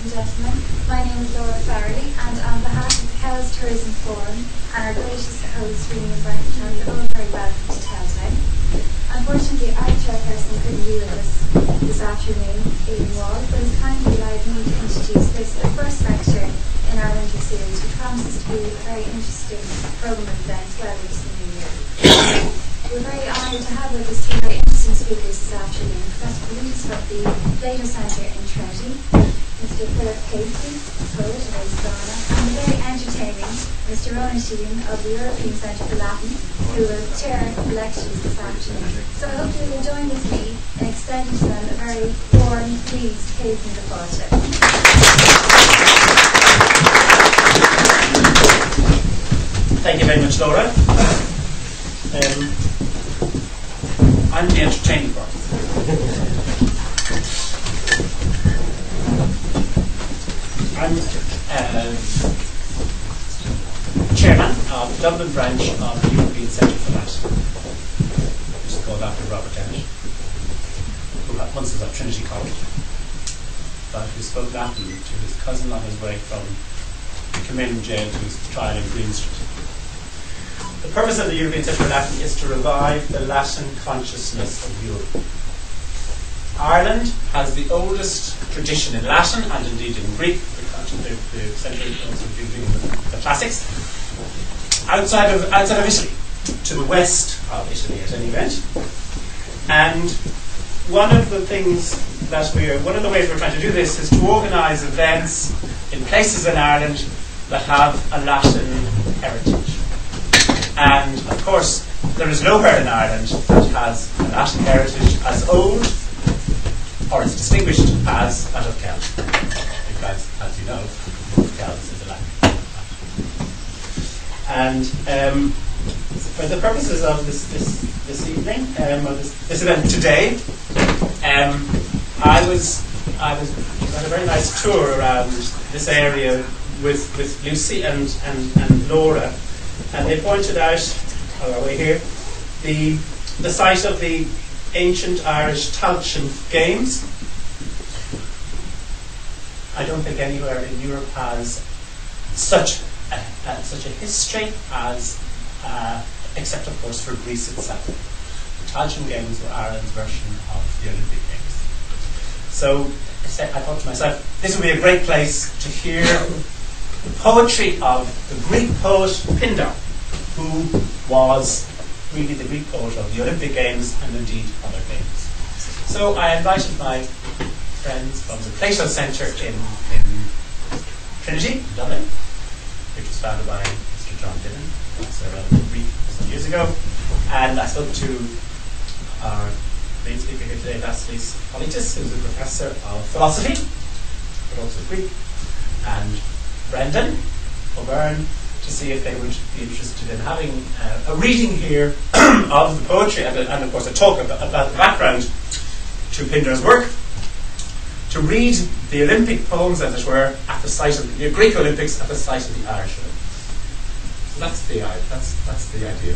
and gentlemen. My name is Laura Farrelly, and on behalf of the Kells Tourism Forum and our gracious host, Rena and Brian, you're all very welcome to Telltime. Unfortunately, our chairperson couldn't be with us this afternoon, Aidan Wall, but has kindly allowed me to introduce this, the first lecture in our winter series, which promises to be a very interesting programme of events well into the new year. We're very honoured to have with us two very interesting speakers this afternoon, Professor Politis from the Data Centre in Trinity, Mr. Philip Casey, poet of Ghana, and the very entertaining Mr. Ronan Sheehan of the European Centre for Latin, who will chair the lectures this afternoon. So I hope you will join with me in extending to them a very warm, pleased, Casey the Poet. Thank you very much, Laura. I'm the entertaining part. I'm chairman of the Dublin branch of the European Centre for Latin, which is called after Robert Dennett, who once was at Trinity College, but who spoke Latin to his cousin on his way from Kilmainham jail to his trial in Green Street. The purpose of the European Centre for Latin is to revive the Latin consciousness of Europe. Ireland has the oldest tradition in Latin and indeed in Greek. The centre also reading the classics. Outside of Italy, to the west of Italy at any event. And one of the ways we're trying to do this is to organise events in places in Ireland that have a Latin heritage. And of course, there is nowhere in Ireland that has a Latin heritage as old or as distinguished as that of Kells. Because, as you know, Kells is a Latin. And for the purposes of this evening, or this event today, I was on a very nice tour around this area with Lucy and Laura. And they pointed out, on our way here, the site of the ancient Irish Tailteann Games. I don't think anywhere in Europe has such a history as, except of course for Greece itself. The Tailteann Games were Ireland's version of the Olympic Games. So I thought to myself, this would be a great place to hear the poetry of the Greek poet Pindar, who was really the Greek poet of the Olympic Games and indeed other games. So I invited my friends from the Plato Centre in Trinity, Dublin, which was founded by Mr. John Dillon, around Greek some years ago, and I spoke to our main speaker here today, Vasilis, who's a professor of philosophy, but also Greek, and Brendan O'Byrne, to see if they would be interested in having a reading here of the poetry and of course a talk about the background to Pindar's work, to read the Olympic poems, as it were, at the site of the Greek Olympics at the site of the Irish Olympics. So that's the idea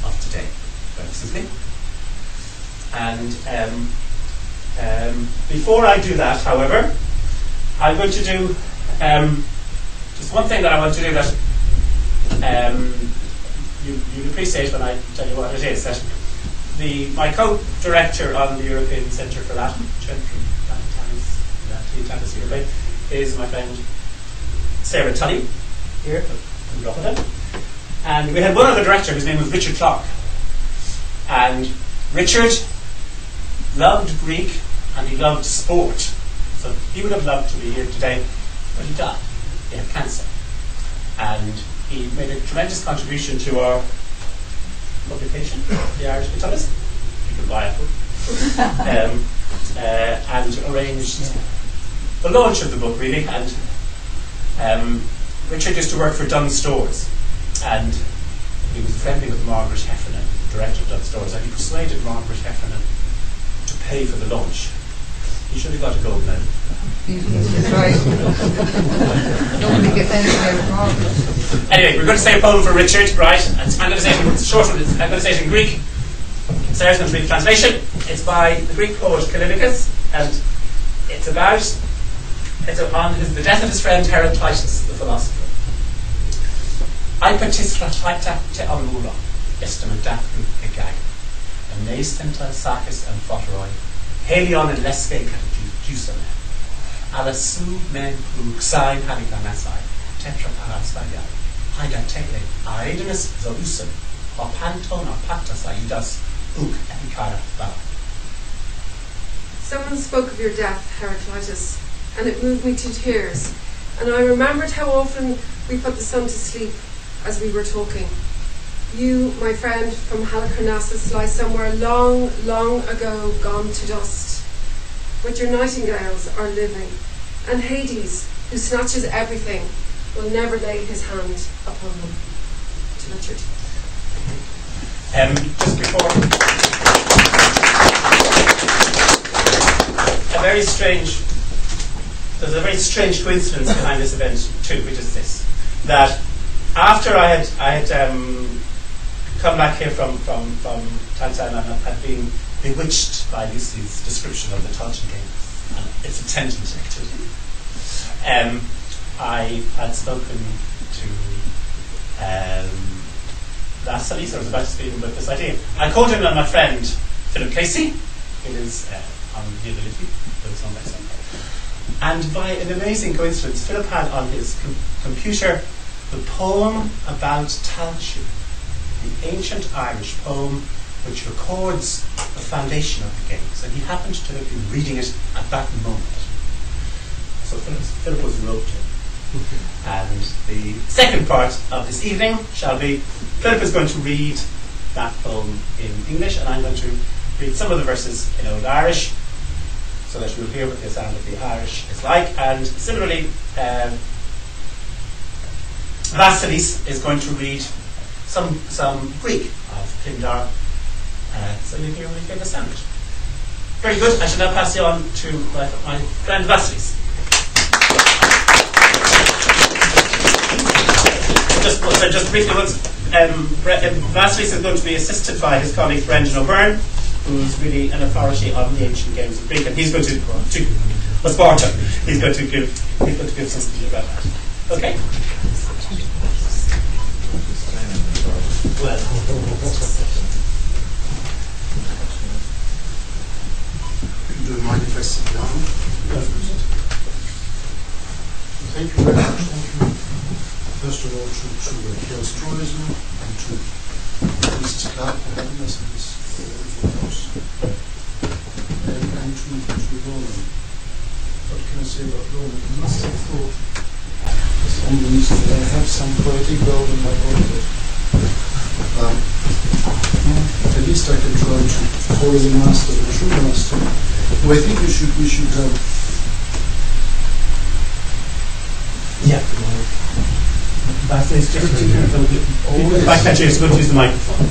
of today, very simply. And before I do that, however, I'm going to do just one thing that I want to do that you'll appreciate when I tell you what it is. That my co-director on the European Centre for Latin, is my friend Sarah Tully here from Drogheda. And we had one other director whose name was Richard Clark. And Richard loved Greek and he loved sport. So he would have loved to be here today, but he died. He had cancer. And he made a tremendous contribution to our publication, The Irish Guitarist. You can buy it. And arranged the launch of the book, really. And Richard used to work for Dunnes Stores. And he was friendly with Margaret Heffernan, director of Dunnes Stores, and he persuaded Margaret Heffernan to pay for the launch. He should have got a gold medal. That's right. Nobody gets anything out of Margaret. Anyway, we're going to say a poem for Richard, right? And I'm going to say it in short. I'm going to say it in Greek. Sarah's going to read the translation. It's by the Greek poet Callimachus, and it's about It's on the death of his friend Heraclitus, the philosopher. I participata te amura, estem a dathru egag, and nascenta sacis and foteroi, helion and lesque catajusame, ala su men plug sign haniganasai, tetra parasvaya, haidatele, aedenus zolusum, or panton or pactus aidas, uk epicara val. Someone spoke of your death, Heraclitus, and it moved me to tears. And I remembered how often we put the sun to sleep as we were talking. You, my friend from Halicarnassus, lie somewhere long, long ago gone to dust. But your nightingales are living, and Hades, who snatches everything, will never lay his hand upon them. To Richard. Just before, there's a very strange coincidence behind this event too, which is this: that after I had come back here from Tanzania and had been bewitched by Lucy's description of the Tolkien game and its attendant activity, I had spoken to Vasilis. I was about to speak about this idea. I called in on my friend Philip Casey. It is on the ability, but it's on my side. And by an amazing coincidence, Philip had on his computer the poem about Talchu, the ancient Irish poem which records the foundation of the games, and he happened to have been reading it at that moment. So Philip was roped in. And the second part of this evening shall be, Philip is going to read that poem in English, and I'm going to read some of the verses in Old Irish, so that you'll hear what the sound of the Irish is like. And similarly, Vasilis is going to read some Greek of Pindar, so you'll hear what he gave us sound. Very good. I shall now pass you on to my friend Vasilis. Just briefly, Vasilis is going to be assisted by his colleague Brendan O'Byrne, who's really an authority on the ancient games of Greek, and he's going to Sparta. He's going to give something about that. Okay. Well, do you mind if I sit down? Thank you very much. Thank you. First of all, to Chaos Tourism and to Mrs. Clark for having us in this house, and to Roland. What can I say about Roland? I must have thought, as omens, that I have some poetic gold in my body. At least I can try to follow the master, the true master. Who I think we should yeah. Vasilis, just going to use the microphone.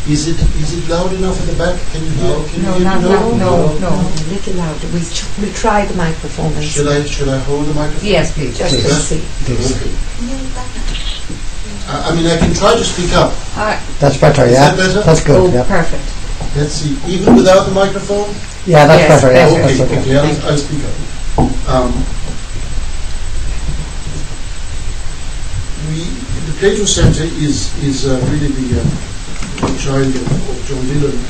Is it loud enough at the back? Can you hear? No, a little louder. We try the microphone. Should I hold the microphone? Yes, please. Just to see. Okay. I mean, I can try to speak up. That's better, yeah. Is that better? That's good, yeah. Perfect. Let's see. Even without the microphone? Yeah, that's better, yeah. Okay, That's okay. I'll speak up. The Plato Center is really the child of John Dillon, and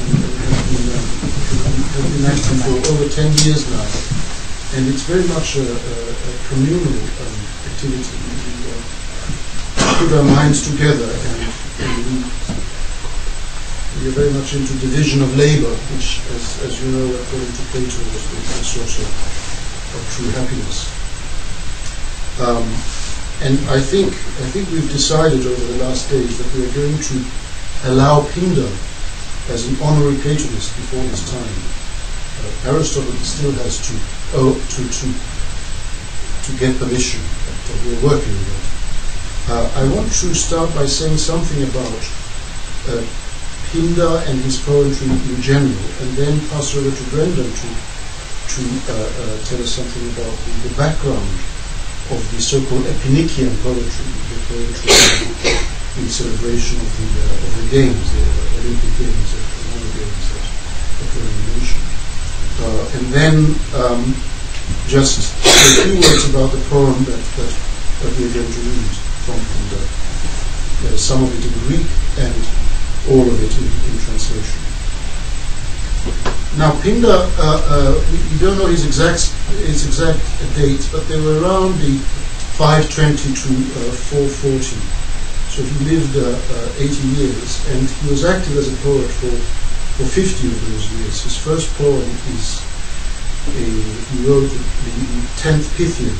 has been active for over 10 years now. And it's very much a communal activity. We put our minds together, and we are very much into division of labor, which, as you know, according to Plato, was the source of true happiness. And I think we've decided over the last days that we are going to allow Pindar as an honorary Platonist before his time. Aristotle still has to get permission, but we're working on that. I want to start by saying something about Pindar and his poetry in general, and then pass over to Brendan to tell us something about the background of the so-called Epinician poetry, the poetry in celebration of the games, the Olympic Games, the other games that were mentioned. And then just a few words about the poem that we are going to read from Pindar. Some of it in Greek and all of it in translation. Now Pindar, we don't know his exact date, but they were around the 520 to 440. So he lived 80 years, and he was active as a poet for 50 of those years. His first poem is he wrote the 10th Pythian.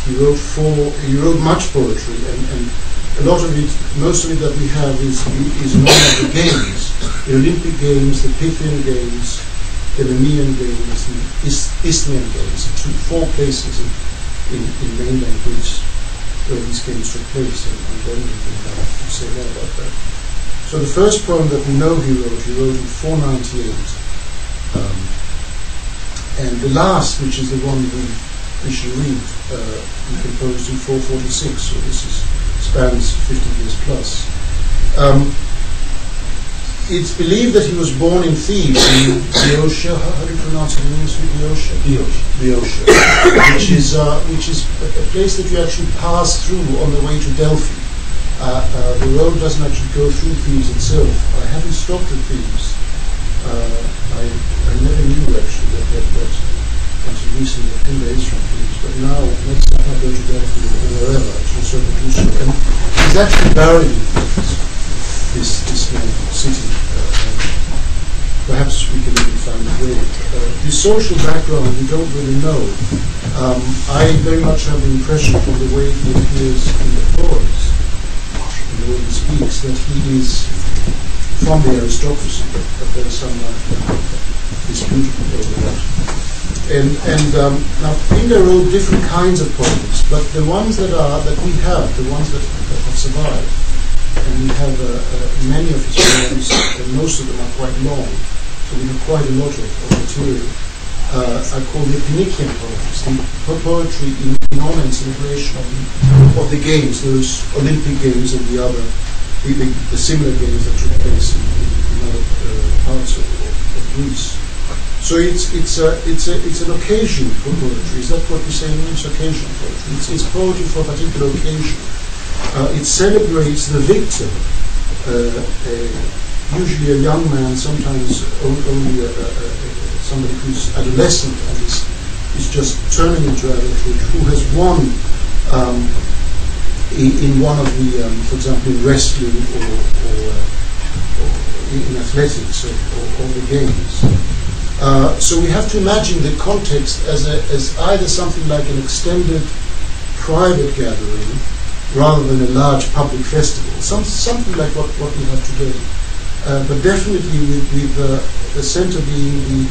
He wrote much poetry, and a lot of it, most of it that we have is known as the games, the Olympic Games, the Pythian Games, the Nemean Games, the Isthmian Games, 4 places in mainland Greece where these games took place, and then we can say more about that. So the first poem that we know he wrote in 498, and the last, which is the one we should read, he composed in 446, so this spans 50 years plus. It's believed that he was born in Thebes, in Boeotia. How do you pronounce it in English? Boeotia, which is a place that you actually pass through on the way to Delphi. The road doesn't actually go through Thebes itself. I haven't stopped at Thebes. I never knew actually that until recently that Pindar is from Thebes. But now, next time I go to Delphi or wherever, I shall certainly do so. And he's actually buried in Thebes, this city. Perhaps we can even find a grave. The social background we don't really know. I very much have the impression from the way he appears in the poems, and the way he speaks, that he is from the aristocracy, but there is some disputable over that. And now Pindar wrote different kinds of poems, but the ones that we have, the ones that have survived, and we have many of his poems, and most of them are quite long, so we have quite a lot of material. I call the Epinician poems, the poetry in honor and celebration of the games, those Olympic games and the other, the similar games that took place in other parts of Greece. So it's an occasion for poetry. Is that what we say in English? Occasion poetry. It's poetry for a particular occasion. It celebrates the victor, usually a young man, sometimes only somebody who's adolescent and is just turning into adulthood, who has won in one of the, for example, in wrestling or in athletics or the games. So we have to imagine the context as either something like an extended private gathering rather than a large public festival, something like what we have today. But definitely with the center being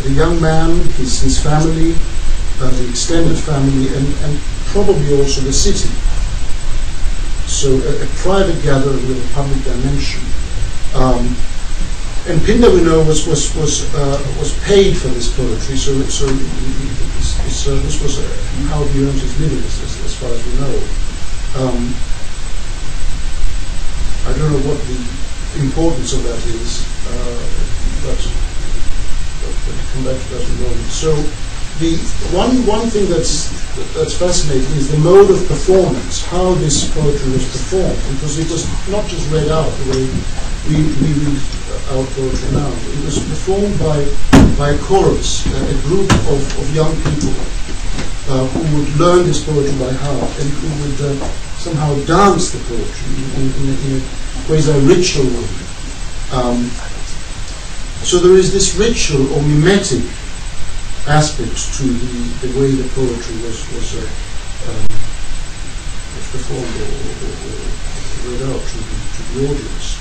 the young man, his family, the extended family, and probably also the city. So a private gathering with a public dimension. And Pindar, we know, was paid for this poetry. So this was how he earned his living, as far as we know. I don't know what the importance of that is, but we'll come back to that in a moment. So the one thing that's fascinating is the mode of performance, how this poetry was performed, because it was not just read out the way we read our poetry now. It was performed by a chorus, a group of young people who would learn this poetry by heart and who would somehow dance the poetry in a quasi-ritual way. So there is this ritual or mimetic aspect to the way the poetry was performed or read out to the audience.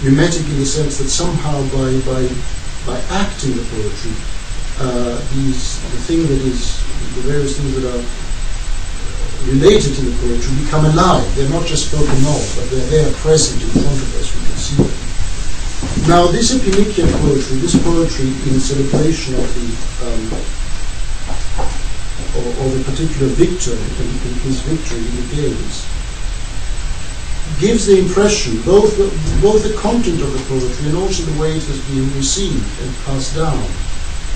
Mimetic in the sense that somehow by acting the poetry, the various things that are related to the poetry become alive. They're not just spoken of, but they're there present in front of us. We can see them. Now, this Epinician poetry, this poetry in celebration of the particular victor in his victory in the games, gives the impression, both the content of the poetry and also the way it has been received and passed down,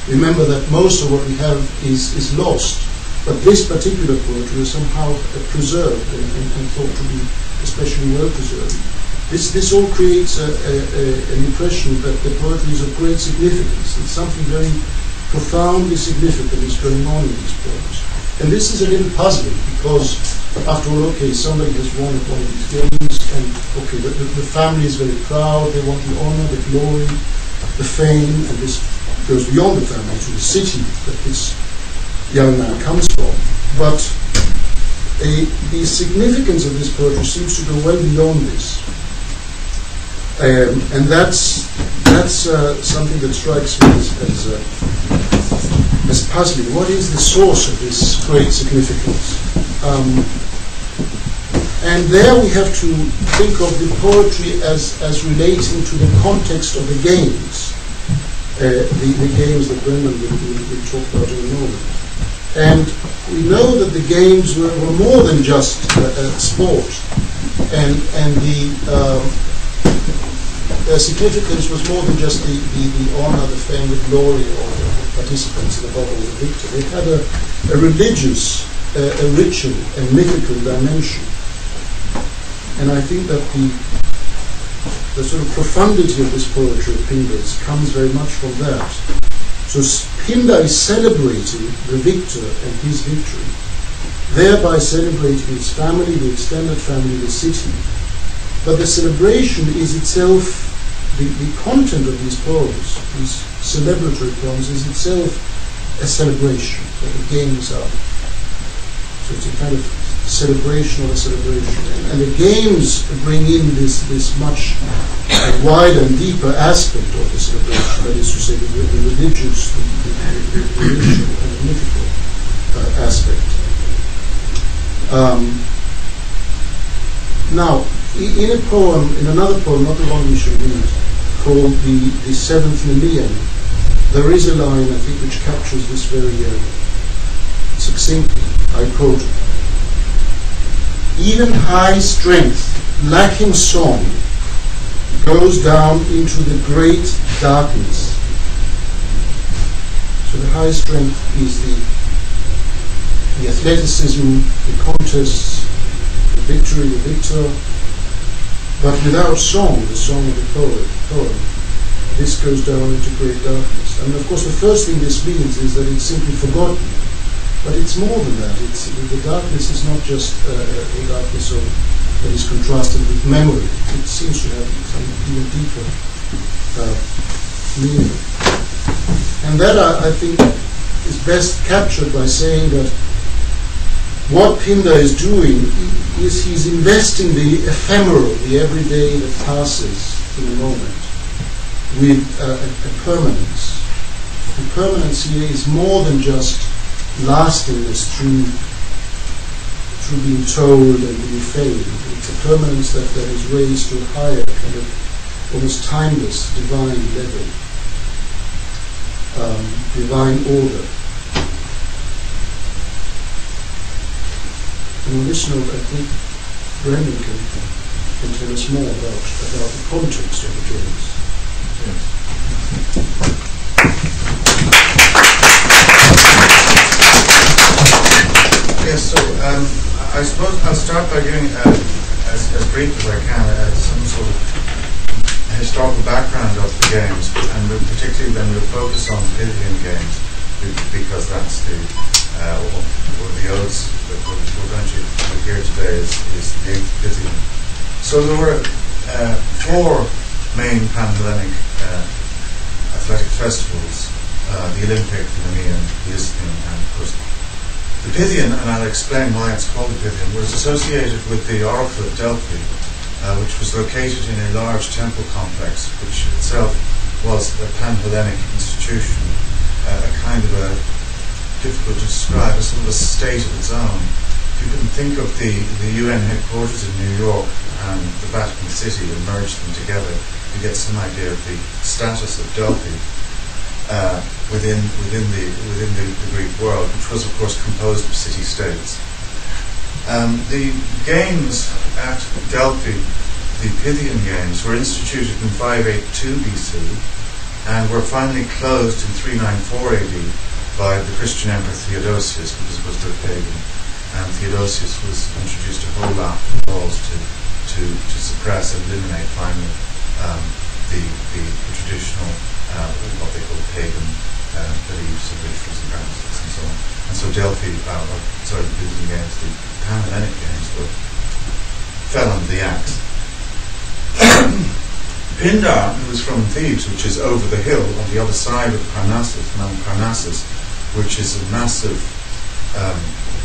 remember that most of what we have is lost. But this particular poetry is somehow preserved and thought to be especially well preserved. This all creates an impression that the poetry is of great significance, that something very profoundly significant is going on in these poems. And this is a little puzzling because, after all, okay, somebody has won at one of these games, and okay, the family is very proud, they want the honor, the glory, the fame, and this goes beyond the family to the city that this young man comes from. But the significance of this poetry seems to go well beyond this. And that's something that strikes me as puzzling. What is the source of this great significance? And there we have to think of the poetry as relating to the context of the games, the games that Brendan will talk about in a moment. And we know that the games were more than just sport, and their significance was more than just the honor, the fame, the glory of the participants, and above all the victor. They had a religious, a ritual, and mythical dimension. And I think that the sort of profundity of this poetry of Pindar's comes very much from that. So Pindar is celebrating the victor and his victory, thereby celebrating his family, the extended family, the city. But the celebration is itself, the content of these poems, these celebratory poems, is itself a celebration that the games are. So it's a kind of celebration of a celebration. And the games bring in this much wider and deeper aspect of the celebration, that is to say, the religious, the ritual and the mythical aspect. Now, in a poem, in another poem, not the one we should read, called the Seventh Nemean, there is a line, I think, which captures this very succinctly. I quote, "Even high strength, lacking song, goes down into the great darkness." So the high strength is the athleticism, the contests, the victory, the victor, but without song, the song of the poem, this goes down into great darkness. And of course the first thing this means is that it's simply forgotten. But it's more than that. The darkness is not just the darkness that is contrasted with memory. It seems to have some even deeper meaning. And that, I think, is best captured by saying that what Pindar is doing is he's investing the ephemeral, the everyday that passes in a moment, with a permanence. The permanence here is more than just lastingness through being told and being failed. It's a permanence that is raised to a higher, kind of almost timeless, divine level, divine order. And on this note, I think Brendan can tell us more about the context of the games. Yes. Yes, so I suppose I'll start by giving, as brief as I can, some sort of historical background of the games, and particularly then we'll focus on the Pythian games, because that's one of the odes that we're going to hear today is the Pythian. So there were four main Pan-Hellenic athletic festivals: the Olympic, the Nemean, the Isthmian, and of course the Pythian. And I'll explain why it's called the Pythian. Was associated with the Oracle of Delphi, which was located in a large temple complex, which itself was a Pan-Hellenic institution, a kind of a, difficult to describe, a sort of a state of its own. If you can think of the UN headquarters in New York and the Vatican City and merge them together, you get some idea of the status of Delphi within the Greek world, which was of course composed of city-states. The games at Delphi, the Pythian games, were instituted in 582 BC, and were finally closed in 394 AD by the Christian Emperor Theodosius, because it was their pagan. And Theodosius introduced a whole lot of laws to suppress and eliminate finally the traditional, what they call pagan beliefs and rituals and practices and so on. And so Delphi, the Byzantine games, the Panhellenic games, fell under the axe. Pindar, who was from Thebes, which is over the hill on the other side of Parnassus, Mount Parnassus, which is a massive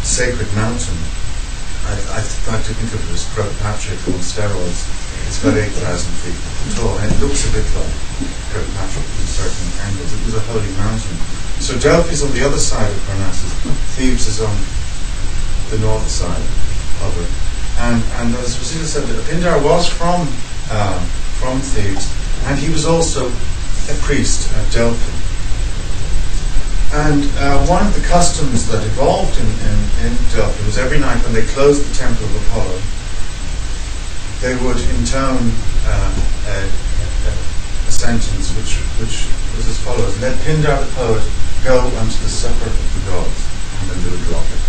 sacred mountain. I like to think of it as Kirkpatrick on steroids. It's about 8,000 feet tall, and it looks a bit like Kirkpatrick in certain angles. It was a holy mountain. So Delphi is on the other side of Parnassus. Thebes is on the north side of it. And as Vasilis said, Pindar was from Thebes, and he was also a priest at Delphi. And one of the customs that evolved in Delphi was every night when they closed the temple of Apollo, they would intone a sentence which was as follows: "Let Pindar the poet go unto the supper of the gods," and then they would drop it.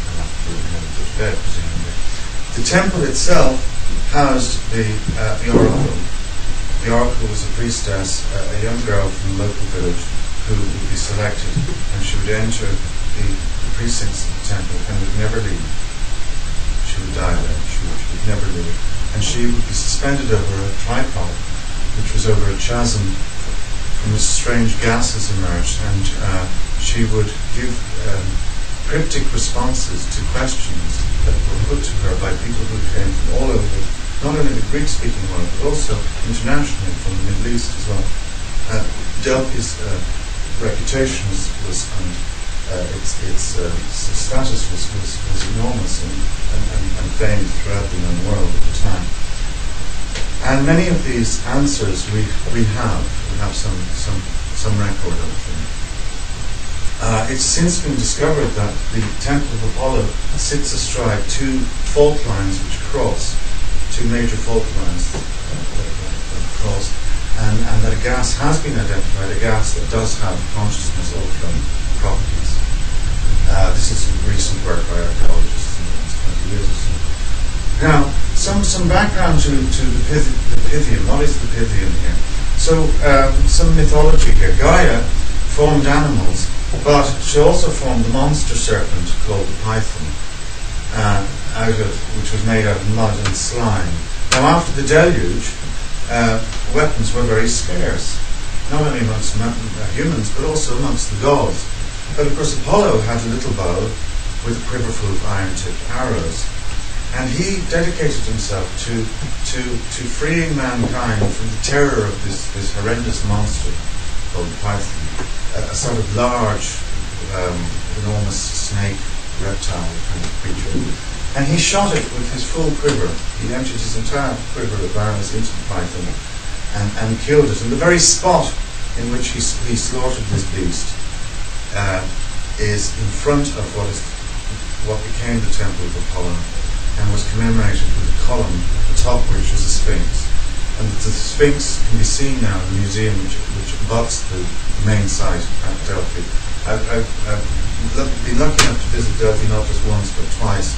And that would go to bed, presumably. The temple itself housed the oracle. The oracle was a priestess, a young girl from a local village, who would be selected, and she would enter the precincts of the temple and would never leave. She would die there. She would never leave. And she would be suspended over a tripod, which was over a chasm from which strange gases emerged, and she would give cryptic responses to questions that were put to her by people who came from all over, not only the Greek-speaking world, but also internationally from the Middle East as well. Delphi's reputation was its status was enormous and famed throughout the known world at the time. And many of these answers we have some record of them. It's since been discovered that the Temple of Apollo sits astride two fault lines which cross, two major fault lines that cross, and that a gas has been identified, a gas that does have consciousness-altering properties. This is recent work by archaeologists in the last 20 years or so. Now, some background to the Pythium. What is the Pythium here? So, some mythology here. Gaia formed animals, but she also formed the monster serpent called the Python, which was made out of mud and slime. Now, after the deluge, weapons were very scarce, not only amongst humans, but also amongst the gods. But of course, Apollo had a little bow with a quiver full of iron-tipped arrows, and he dedicated himself to freeing mankind from the terror of this horrendous monster called the Python, a sort of large, enormous snake, reptile kind of creature. And he shot it with his full quiver. He emptied his entire quiver of arrows into the python and killed it. And the very spot in which he slaughtered this beast is in front of what became the Temple of Apollo, and was commemorated with a column at the top of which is a sphinx. And the sphinx can be seen now in the museum which abuts the main site at Delphi. I've been lucky enough to visit Delphi not just once but twice,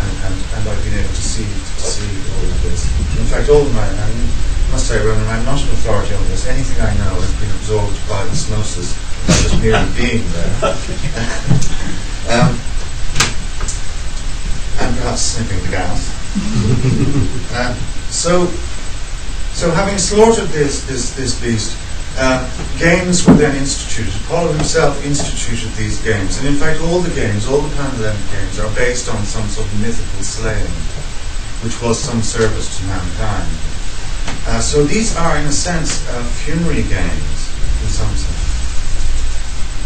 and I've been able to see all of this. In fact, all of my, I must say, Ronan, I'm not an authority on this. Anything I know has been absorbed by osmosis by just merely being there. And perhaps sniffing the gas. So having slaughtered this beast, games were then instituted. Apollo himself instituted these games, and in fact all the Panhellenic games are based on some sort of mythical slaying, which was some service to mankind. So these are, in a sense, funerary games, in some sense.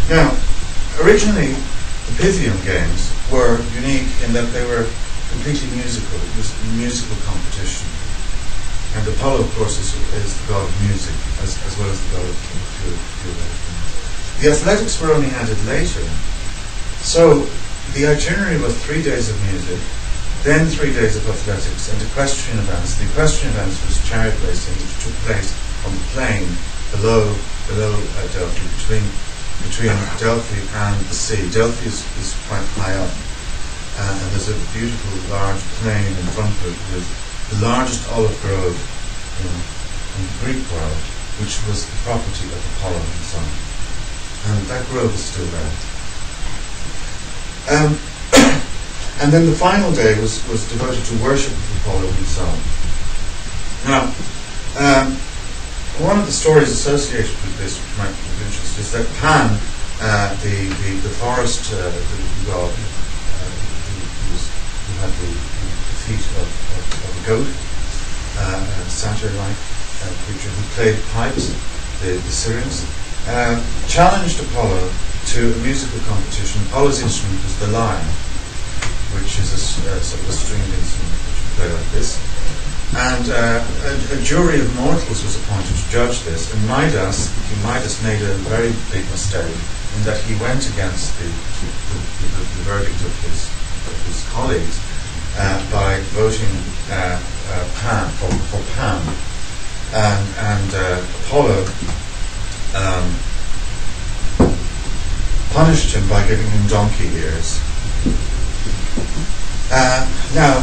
Now, originally, the Pythium games were unique in that they were completely musical. It was a musical competition. And Apollo, of course, is the god of music, as well as the god of the athletics were only added later. So the itinerary was 3 days of music, then 3 days of athletics, and equestrian events. The equestrian events was chariot racing, which took place on the plain below Delphi, between Delphi and the sea. Delphi is quite high up, and there's a beautiful large plain in front of it with the largest olive grove in the Greek world, which was the property of Apollo himself. And that grove is still there. And then the final day was devoted to worship of Apollo himself. Now, one of the stories associated with this, which might be of interest, is that Pan, the forest god, who had the feet of a goat, a satyr-like creature who played pipes, the Syrinx, challenged Apollo to a musical competition. Apollo's instrument was the lyre, which is a sort of a stringed instrument which you play like this. And a jury of mortals was appointed to judge this. And Midas made a very big mistake in that he went against the verdict of his colleagues by voting Pan for Pan. And Apollo punished him by giving him donkey ears. Now,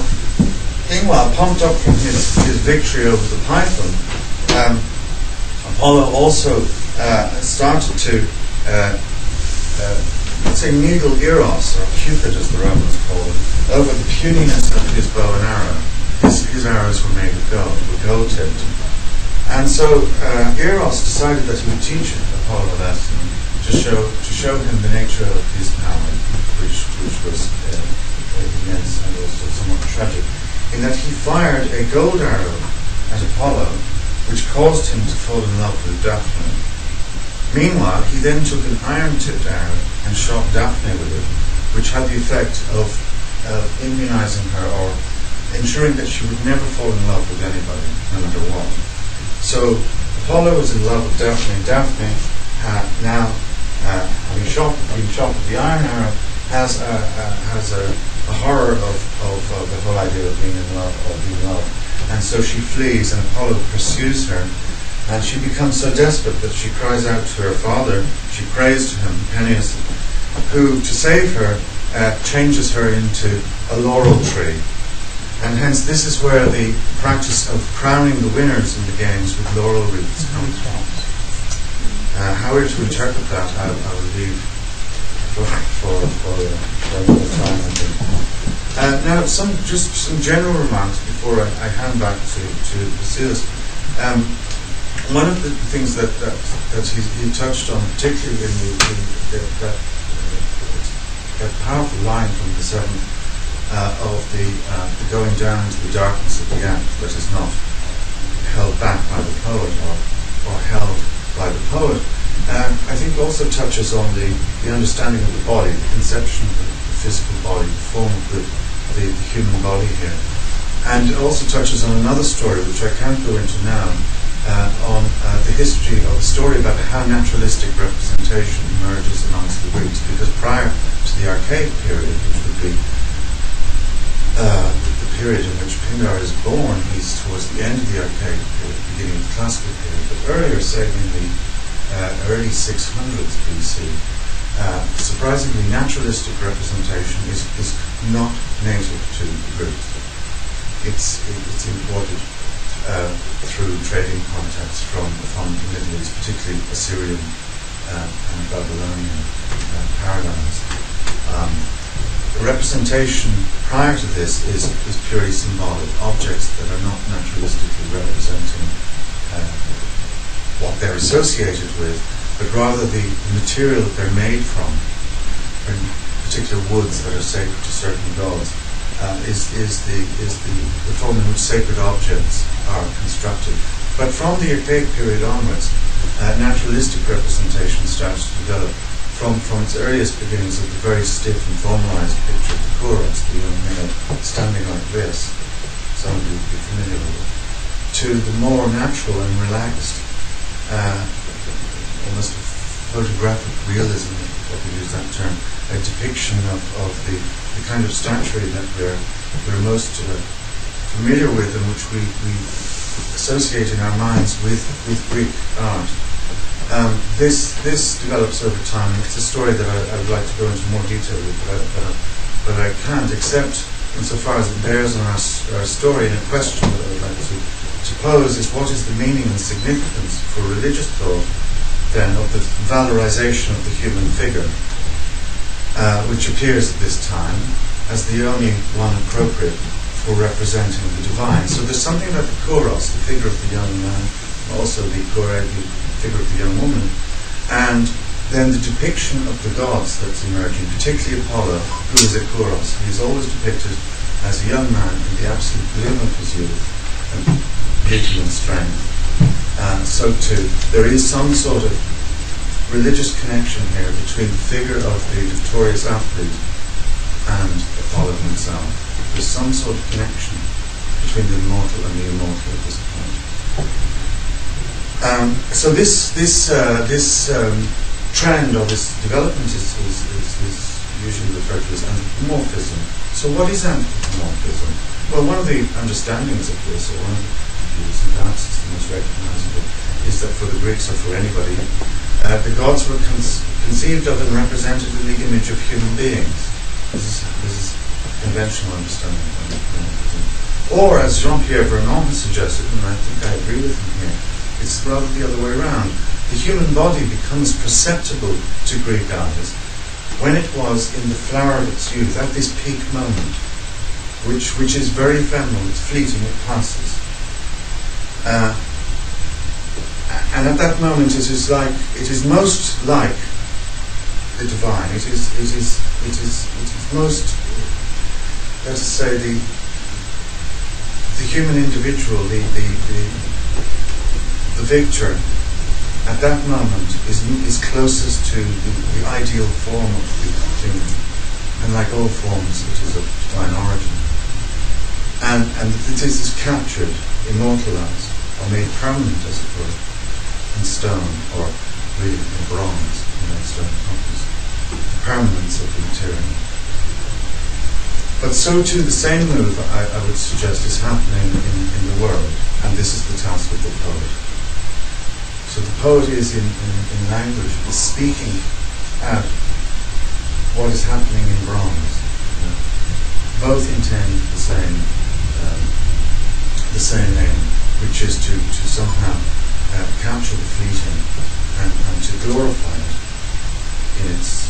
meanwhile, pumped up from his victory over the python, Apollo also started to, let's say, needle Eros, or Cupid as the Romans call him, over the puniness of his bow and arrow. His arrows were made of gold, were gold-tipped. And so Eros decided that he would teach Apollo a lesson to show him the nature of his power, which was immense and also somewhat tragic, in that he fired a gold arrow at Apollo, which caused him to fall in love with Daphne. Meanwhile, he then took an iron-tipped arrow and shot Daphne with it, which had the effect of immunizing her, or ensuring that she would never fall in love with anybody, no matter what. So Apollo was in love with Daphne. Daphne, now having been shot with the iron arrow, has a horror of the whole idea of being in love, or being loved. And so she flees, and Apollo pursues her, and she becomes so desperate that she cries out to her father. She prays to him, Pennius, who, to save her, changes her into a laurel tree. And hence this is where the practice of crowning the winners in the games with laurel wreaths comes from. How we're to interpret that, I will leave for another time, I think. Now, some general remarks before I hand back to Vasilis. One of the things that he touched on, particularly in that powerful line from the seventh of the going down into the darkness of the act that is not held back by the poet or held by the poet, I think also touches on the understanding of the body, the conception of the physical body, the form of the human body here. And it also touches on another story, which I can't go into now, on the history of a story about how naturalistic representation emerges amongst the Greeks, because prior to the Archaic period, which would be the period in which Pindar is born, he's towards the end of the Archaic period, beginning of the Classical period, but earlier, say in the early 600s BC, surprisingly naturalistic representation is not native to the Greeks. It's imported through trading contacts from the Middle East, particularly Assyrian and Babylonian paradigms. The representation prior to this is purely symbolic, objects that are not naturalistically representing what they're associated with, but rather the material that they're made from, in particular woods that are sacred to certain gods, is the form in which sacred objects are constructed. But from the Archaic period onwards, naturalistic representation starts to develop from its earliest beginnings of the very stiff and formalized picture of the Kouros, the young male standing like this, some of you will be familiar with it, to the more natural and relaxed, almost photographic realism, if I can use that term, a depiction of the kind of statuary that we're most familiar with, and which we associate in our minds with Greek art. This develops over time. It's a story that I would like to go into more detail with, but I can't, except insofar as it bears on our story. And a question that I would like to pose is, what is the meaning and significance for religious thought, then, of the valorization of the human figure, which appears at this time as the only one appropriate for representing the divine? So there's something about the kouros, the figure of the young man, also the kore, the figure of the young woman, and then the depiction of the gods that's emerging, particularly Apollo, who is a kouros. He's always depicted as a young man in the absolute bloom of his youth, and beauty and strength. So too, there is some sort of religious connection here between the figure of the victorious athlete and Apollo himself. There's some sort of connection between the immortal and the immortal at this point. So this trend or this development is usually referred to as anthropomorphism. So what is anthropomorphism? Well, one of the understandings of this, or one of the views, and perhaps it's the most recognizable, is that for the Greeks or for anybody, the gods were conceived of and represented in the image of human beings. This is conventional understanding of anthropomorphism. Or, as Jean-Pierre Vernon has suggested, and I think I agree with him here, it's rather the other way around. The human body becomes perceptible to Greek artists when it was in the flower of its youth, at this peak moment, which is very ephemeral, it's fleeting, it passes. And at that moment it is most like the divine. It is most, let us say, the human individual, the victor, at that moment is closest to the ideal form of the human. And like all forms, it is of divine origin. And it is captured, immortalized, or made permanent, as it were, in stone, or really in bronze, stone copies. The permanence of the material. But so too, the same move, I would suggest, is happening in the world, and this is the task of the poet. So the poet is, in language, is speaking out what is happening in bronze. Both intend the same aim, which is to somehow capture the fleeting and to glorify it in its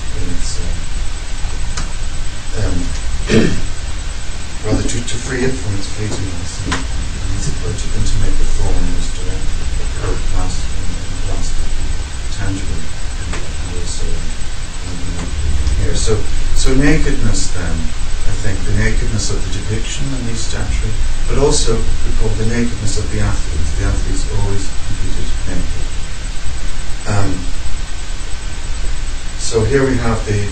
rather to free it from its fleetingness and as it were, to intimate the form as direct, plastic, tangible, and also here. So nakedness then, I think, the nakedness of the depiction in these statues, but also we call the nakedness of the athletes. The athletes always competed naked. So here we have the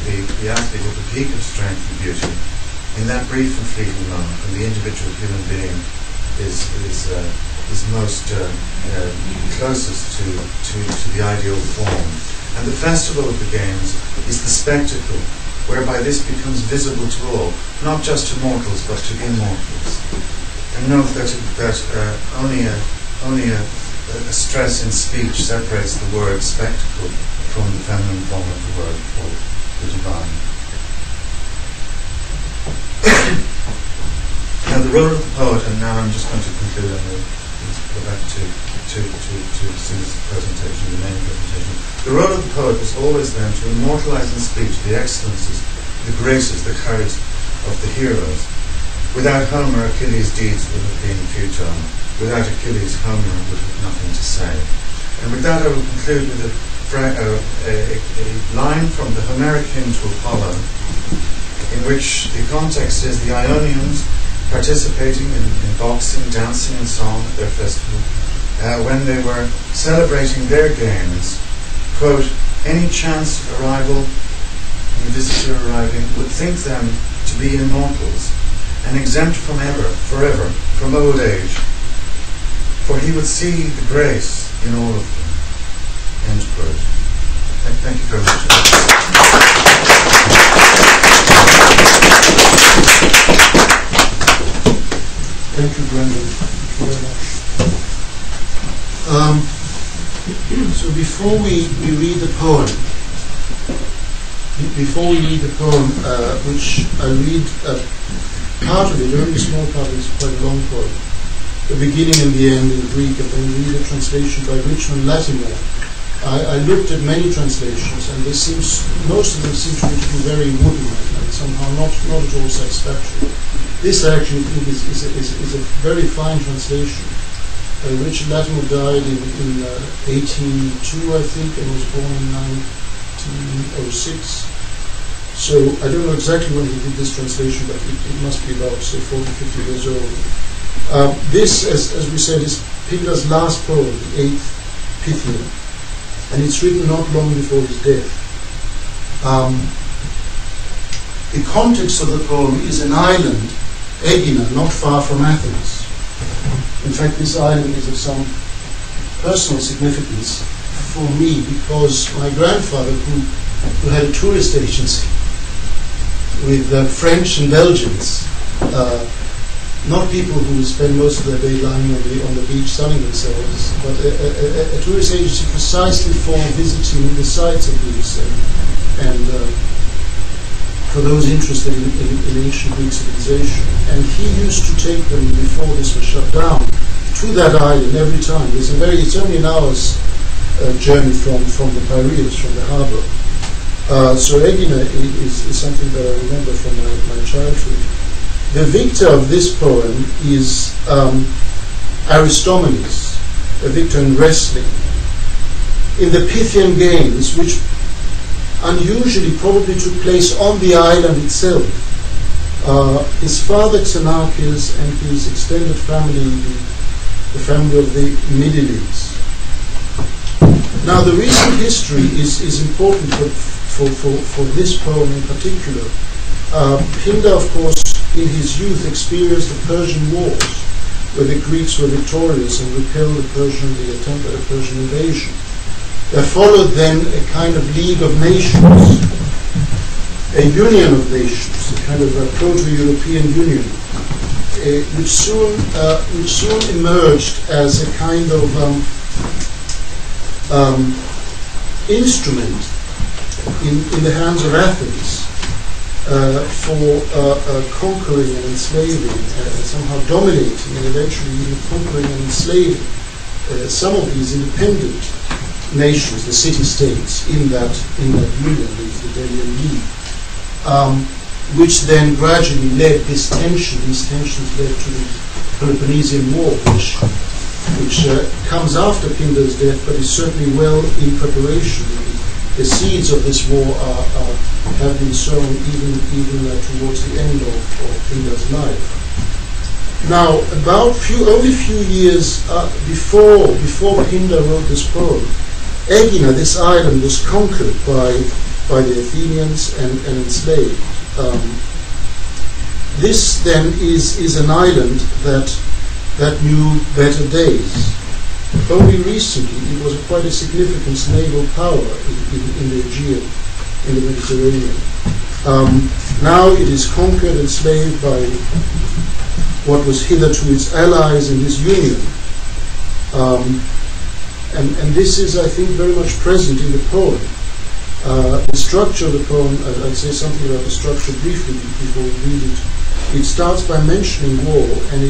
athlete at the peak of strength and beauty. In that brief and fleeting moment, when the individual human being is most closest to the ideal form. And the festival of the games is the spectacle whereby this becomes visible to all, not just to mortals but to immortals. And note that only a stress in speech separates the word spectacle from the feminine form of the word called the divine. Now the role of the poet, and now I'm just going to conclude and we'll go back to Vasilis' presentation, the main presentation. The role of the poet was always then to immortalize in speech the excellences, the graces, the courage of the heroes. Without Homer, Achilles' deeds would have been futile. Without Achilles, Homer would have nothing to say. And with that I will conclude with a line from the Homeric hymn to Apollo, in which the context is the Ionians participating in boxing, dancing and song at their festival, when they were celebrating their games. Quote, any chance arrival, any visitor arriving, would think them to be immortals, and exempt from forever, from old age, for he would see the grace in all of them. End quote. Thank you very much. Thank you, Brendan. Thank you very much. So before we read the poem, which I read part of it, only a small part of it, it's quite a long poem, the beginning and the end in Greek, and then read a translation by Richmond Latimer. I looked at many translations, and most of them seem to be very wooden and somehow not at all satisfactory. This I actually think is a very fine translation. Richard Latimer died in 1802, I think, and was born in 1906. So I don't know exactly when he did this translation, but it must be about, say, 40, 50 years old. This, as we said, is Pindar's last poem, the 8th Pythian, and it's written not long before his death. The context of the poem is an island, Aegina, not far from Athens. In fact, this island is of some personal significance for me, because my grandfather, who had a tourist agency with French and Belgians, not people who spend most of their day lying on the beach sunning themselves, but a tourist agency precisely for visiting the sites of Greece and for those interested in ancient Greek civilization. And he used to take them, before this was shut down, to that island every time. It's only an hour's journey from the Piraeus, from the harbour. So Aegina is something that I remember from my childhood. The victor of this poem is Aristomenes, a victor in wrestling. In the Pythian Games, which unusually probably took place on the island itself, his father Xenakis and his extended family, the family of the Midiles. Now the recent history is important for this poem in particular. Pindar, of course, in his youth experienced the Persian Wars, where the Greeks were victorious and repelled the attempt at a Persian invasion. There followed then a kind of League of Nations, a union of nations, a kind of a proto-European union, which soon emerged as a kind of instrument in the hands of Athens for conquering and enslaving, somehow dominating and eventually even conquering and enslaving some of these independent nations, the city-states in that union, the Delian League, which then gradually led these tensions led to the Peloponnesian War, which comes after Pindar's death, but is certainly well in preparation. The seeds of this war have been sown even towards the end of Pindar's life. Now, only few years before Pindar wrote this poem, Aegina, this island, was conquered by the Athenians and enslaved. This then is an island that knew better days. Only recently it was quite a significant naval power in the Aegean, in the Mediterranean. Now it is conquered and enslaved by what was hitherto its allies in this union. And this is, I think, very much present in the poem. The structure of the poem, I'd say something about the structure briefly before we read it. It starts by mentioning war, and